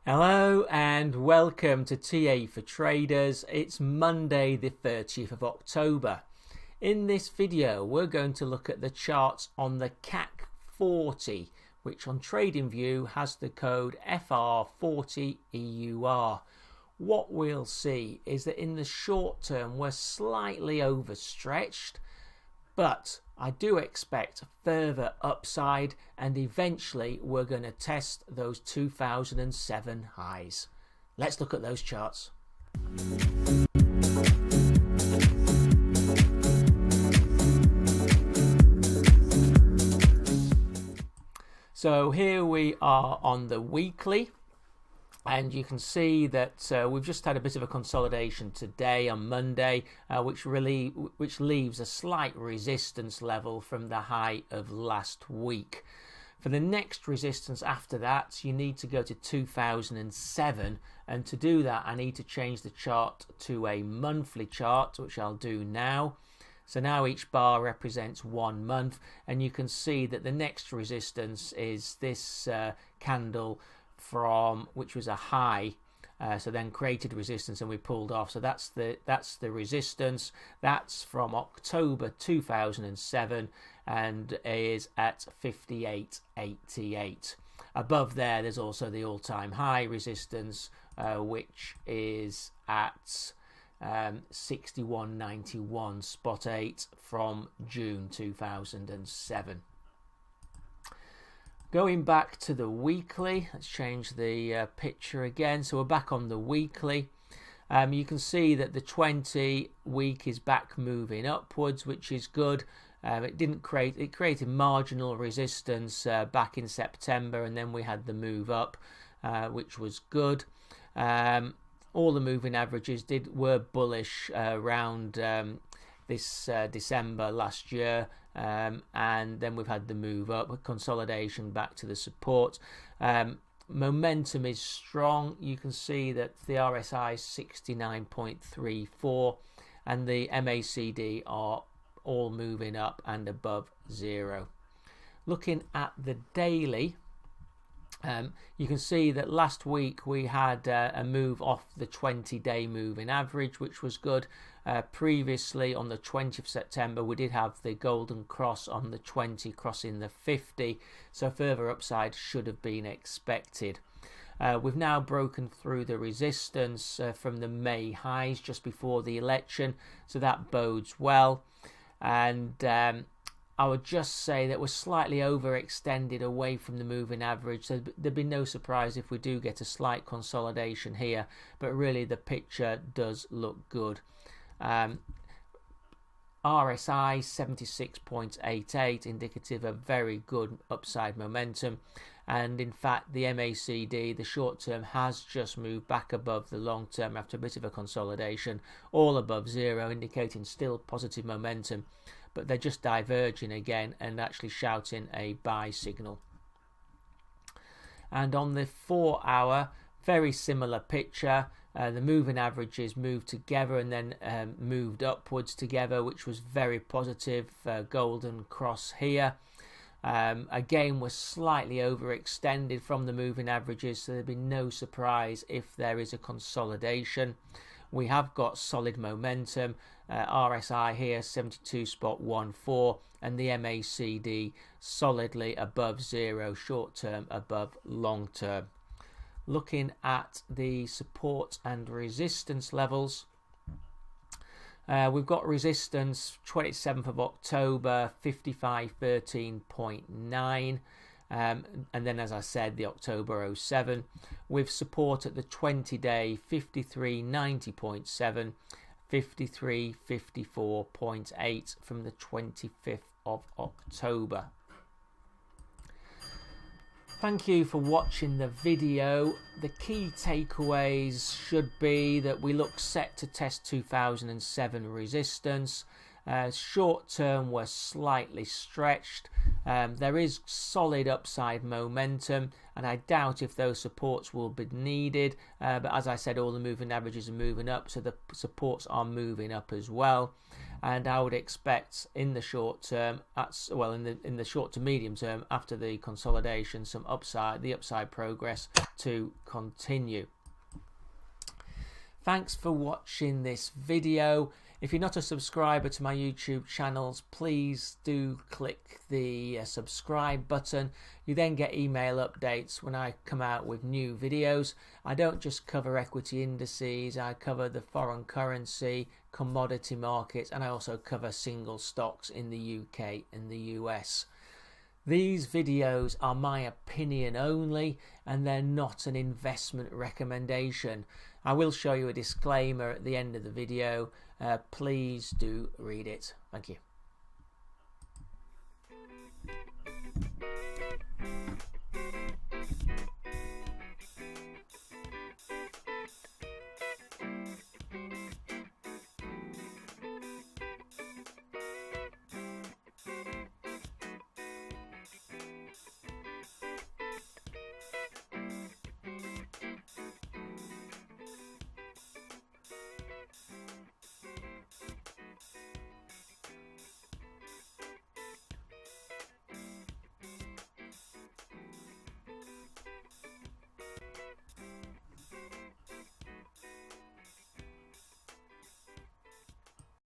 Hello and welcome to TA for Traders. It's Monday the 30th of October. In this video we're going to look at the charts on the CAC-40, which on TradingView has the code FR40EUR. What we'll see is that in the short term we're slightly overstretched, but I do expect further upside, and eventually we're going to test those 2007 highs. Let's look at those charts. So here we are on the weekly, and you can see that we've just had a bit of a consolidation today on Monday, which leaves a slight resistance level from the high of last week. For the next resistance after that, you need to go to 2007, and to do that I need to change the chart to a monthly chart, which I'll do now. So now each bar represents 1 month, and you can see that the next resistance is this candle from which was a high, so then created resistance and we pulled off. So that's the resistance. That's from October 2007 and is at 58.88. Above there's also the all-time high resistance, which is at 61.91 spot 8 from June 2007. Going back to the weekly, let's change the picture again. So we're back on the weekly. You can see that the 20 week is back moving upwards, which is good. It created marginal resistance back in September, and then we had the move up, which was good. All the moving averages were bullish around this December last year, and then we've had the move up, consolidation back to the support. Momentum is strong. You can see that the RSI is 69.34 and the MACD are all moving up and above zero. Looking at the daily, you can see that last week we had a move off the 20-day moving average, which was good. Previously on the 20th of September we did have the golden cross on the 20 crossing the 50, so further upside should have been expected. We've now broken through the resistance from the May highs just before the election, so that bodes well. And I would just say that we're slightly overextended away from the moving average, so there'd be no surprise if we do get a slight consolidation here, but really the picture does look good. RSI 76.88, indicative of very good upside momentum, and in fact the MACD, the short term, has just moved back above the long term after a bit of a consolidation, all above zero, indicating still positive momentum, but they're just diverging again and actually shouting a buy signal. And on the 4 hour, very similar picture. The moving averages moved together and then moved upwards together, which was very positive. Golden cross here. Again, we're slightly overextended from the moving averages, so there'd be no surprise if there is a consolidation. We have got solid momentum. RSI here 72.14 and the MACD solidly above zero, short term above long term. Looking at the support and resistance levels, we've got resistance 27th of October 55.13.9, and then as I said the October 07, with support at the 20-day 53.90.7, 53.54.8 from the 25th of October. Thank you for watching the video. The key takeaways should be that we look set to test 2007 resistance. Short term we're slightly stretched. There is solid upside momentum, and I doubt if those supports will be needed, but as I said, all the moving averages are moving up, so the supports are moving up as well. And I would expect in the short term, in the short to medium term, after the consolidation, the upside progress to continue. Thanks for watching this video. If you're not a subscriber to my YouTube channels, please do click the subscribe button. You then get email updates when I come out with new videos. I don't just cover equity indices, I cover the foreign currency, commodity markets, and I also cover single stocks in the UK and the US. These videos are my opinion only, and they're not an investment recommendation. I will show you a disclaimer at the end of the video. Please do read it. Thank you.